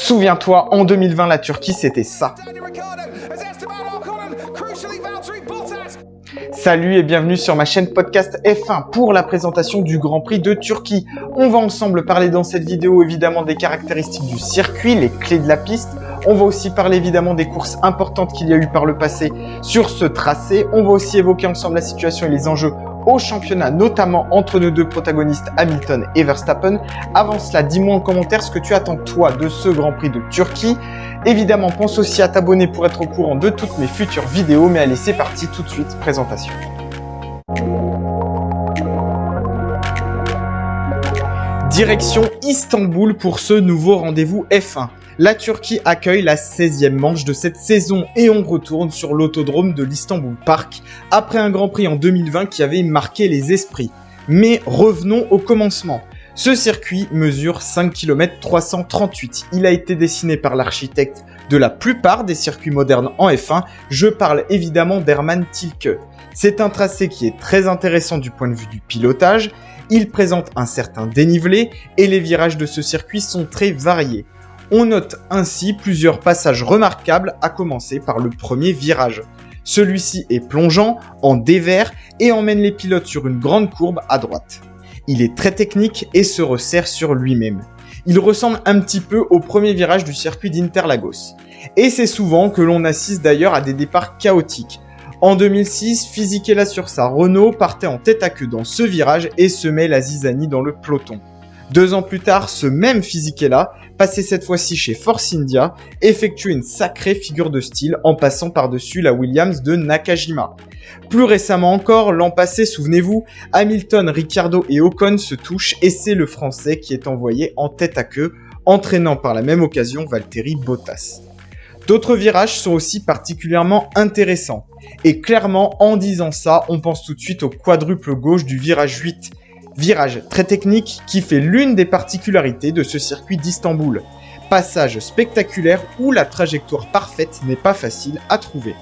Souviens-toi, en 2020, la Turquie, c'était ça. Salut et bienvenue sur ma chaîne podcast F1 pour la présentation du Grand Prix de Turquie. On va ensemble parler dans cette vidéo évidemment des caractéristiques du circuit, les clés de la piste. On va aussi parler évidemment des courses importantes qu'il y a eu par le passé sur ce tracé. On va aussi évoquer ensemble la situation et les enjeux au championnat, notamment entre nos deux protagonistes Hamilton et Verstappen. Avant cela, dis-moi en commentaire ce que tu attends toi de ce Grand Prix de Turquie. Évidemment, pense aussi à t'abonner pour être au courant de toutes mes futures vidéos. Mais allez, c'est parti tout de suite, présentation. Direction Istanbul pour ce nouveau rendez-vous F1. La Turquie accueille la 16e manche de cette saison et on retourne sur l'autodrome de l'Istanbul Park après un Grand Prix en 2020 qui avait marqué les esprits. Mais revenons au commencement. Ce circuit mesure 5 km 338. Il a été dessiné par l'architecte de la plupart des circuits modernes en F1. Je parle évidemment d'Hermann Tilke. C'est un tracé qui est très intéressant du point de vue du pilotage. Il présente un certain dénivelé et les virages de ce circuit sont très variés. On note ainsi plusieurs passages remarquables, à commencer par le premier virage. Celui-ci est plongeant, en dévers et emmène les pilotes sur une grande courbe à droite. Il est très technique et se resserre sur lui-même. Il ressemble un petit peu au premier virage du circuit d'Interlagos. Et c'est souvent que l'on assiste d'ailleurs à des départs chaotiques. En 2006, Fisichella sur sa Renault partait en tête à queue dans ce virage et semait la zizanie dans le peloton. 2 ans plus tard, ce même Fisichella, passé cette fois-ci chez Force India, effectuait une sacrée figure de style en passant par-dessus la Williams de Nakajima. Plus récemment encore, l'an passé, souvenez-vous, Hamilton, Ricciardo et Ocon se touchent et c'est le Français qui est envoyé en tête à queue, entraînant par la même occasion Valtteri Bottas. D'autres virages sont aussi particulièrement intéressants. Et clairement, en disant ça, on pense tout de suite au quadruple gauche du virage 8. Virage très technique qui fait l'une des particularités de ce circuit d'Istanbul. Passage spectaculaire où la trajectoire parfaite n'est pas facile à trouver.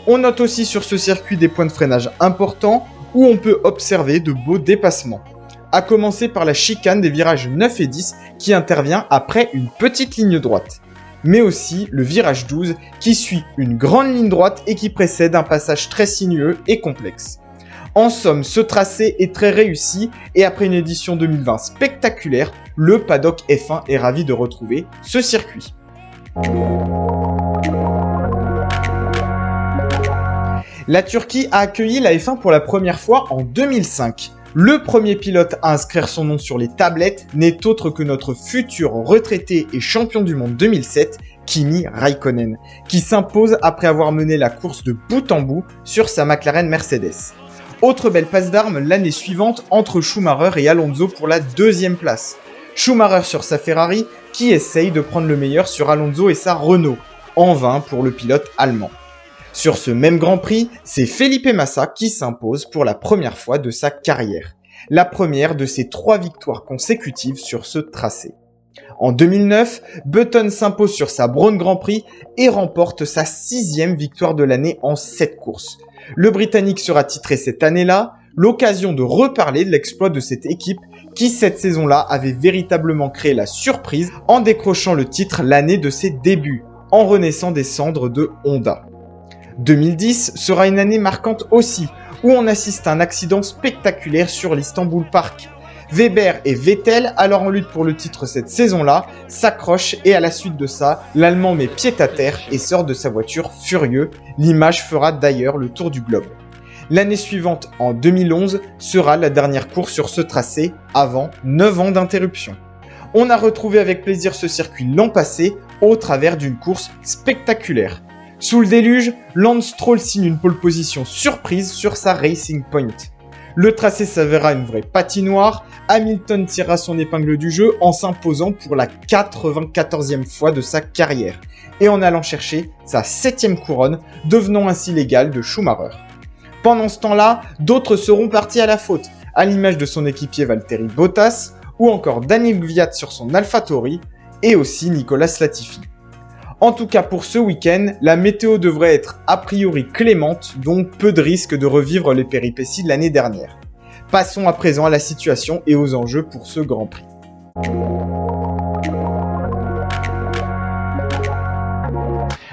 On note aussi sur ce circuit des points de freinage importants où on peut observer de beaux dépassements. À commencer par la chicane des virages 9 et 10 qui intervient après une petite ligne droite. Mais aussi le virage 12 qui suit une grande ligne droite et qui précède un passage très sinueux et complexe. En somme, ce tracé est très réussi et après une édition 2020 spectaculaire, le paddock F1 est ravi de retrouver ce circuit. La Turquie a accueilli la F1 pour la première fois en 2005. Le premier pilote à inscrire son nom sur les tablettes n'est autre que notre futur retraité et champion du monde 2007, Kimi Räikkönen, qui s'impose après avoir mené la course de bout en bout sur sa McLaren Mercedes. Autre belle passe d'armes l'année suivante entre Schumacher et Alonso pour la 2e place. Schumacher sur sa Ferrari qui essaye de prendre le meilleur sur Alonso et sa Renault, en vain pour le pilote allemand. Sur ce même Grand Prix, c'est Felipe Massa qui s'impose pour la première fois de sa carrière. La première de ses 3 victoires consécutives sur ce tracé. En 2009, Button s'impose sur sa Brawn Grand Prix et remporte sa 6e victoire de l'année en 7 courses. Le Britannique sera titré cette année-là, l'occasion de reparler de l'exploit de cette équipe qui cette saison-là avait véritablement créé la surprise en décrochant le titre l'année de ses débuts, en renaissant des cendres de Honda. 2010 sera une année marquante aussi, où on assiste à un accident spectaculaire sur l'Istanbul Park. Weber et Vettel, alors en lutte pour le titre cette saison-là, s'accrochent et à la suite de ça, l'Allemand met pied à terre et sort de sa voiture furieux. L'image fera d'ailleurs le tour du globe. L'année suivante, en 2011, sera la dernière course sur ce tracé, avant 9 ans d'interruption. On a retrouvé avec plaisir ce circuit l'an passé, au travers d'une course spectaculaire. Sous le déluge, Lance Stroll signe une pole position surprise sur sa Racing Point. Le tracé s'avéra une vraie patinoire, Hamilton tirera son épingle du jeu en s'imposant pour la 94e fois de sa carrière et en allant chercher sa 7e couronne, devenant ainsi l'égal de Schumacher. Pendant ce temps-là, d'autres seront partis à la faute, à l'image de son équipier Valtteri Bottas ou encore Daniil Kvyat sur son AlphaTauri et aussi Nicolas Latifi. En tout cas pour ce week-end, la météo devrait être a priori clémente, donc peu de risque de revivre les péripéties de l'année dernière. Passons à présent à la situation et aux enjeux pour ce Grand Prix.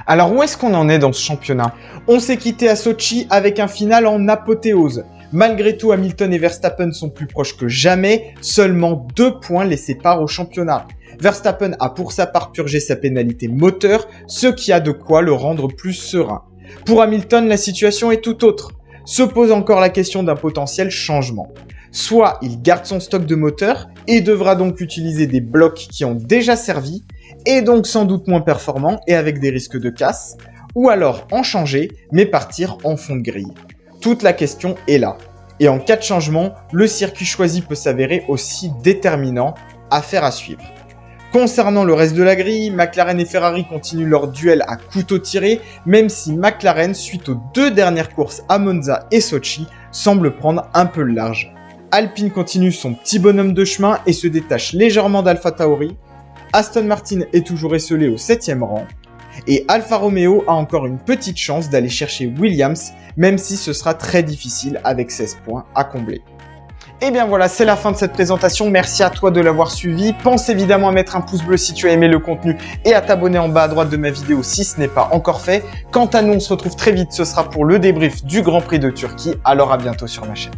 Alors où est-ce qu'on en est dans ce championnat? On s'est quitté à Sochi avec un final en apothéose. Malgré tout, Hamilton et Verstappen sont plus proches que jamais, seulement 2 points les séparent au championnat. Verstappen a pour sa part purgé sa pénalité moteur, ce qui a de quoi le rendre plus serein. Pour Hamilton, la situation est tout autre. Se pose encore la question d'un potentiel changement. Soit il garde son stock de moteurs et devra donc utiliser des blocs qui ont déjà servi, et donc sans doute moins performants et avec des risques de casse, ou alors en changer, mais partir en fond de grille. Toute la question est là. Et en cas de changement, le circuit choisi peut s'avérer aussi déterminant, affaire à suivre. Concernant le reste de la grille, McLaren et Ferrari continuent leur duel à couteau tiré, même si McLaren, suite aux 2 dernières courses à Monza et Sochi, semble prendre un peu le large. Alpine continue son petit bonhomme de chemin et se détache légèrement d'AlphaTauri. Aston Martin est toujours esselé au 7e rang. Et Alfa Romeo a encore une petite chance d'aller chercher Williams, même si ce sera très difficile avec 16 points à combler. Et bien voilà, c'est la fin de cette présentation. Merci à toi de l'avoir suivi. Pense évidemment à mettre un pouce bleu si tu as aimé le contenu et à t'abonner en bas à droite de ma vidéo si ce n'est pas encore fait. Quant à nous, on se retrouve très vite. Ce sera pour le débrief du Grand Prix de Turquie. Alors à bientôt sur ma chaîne.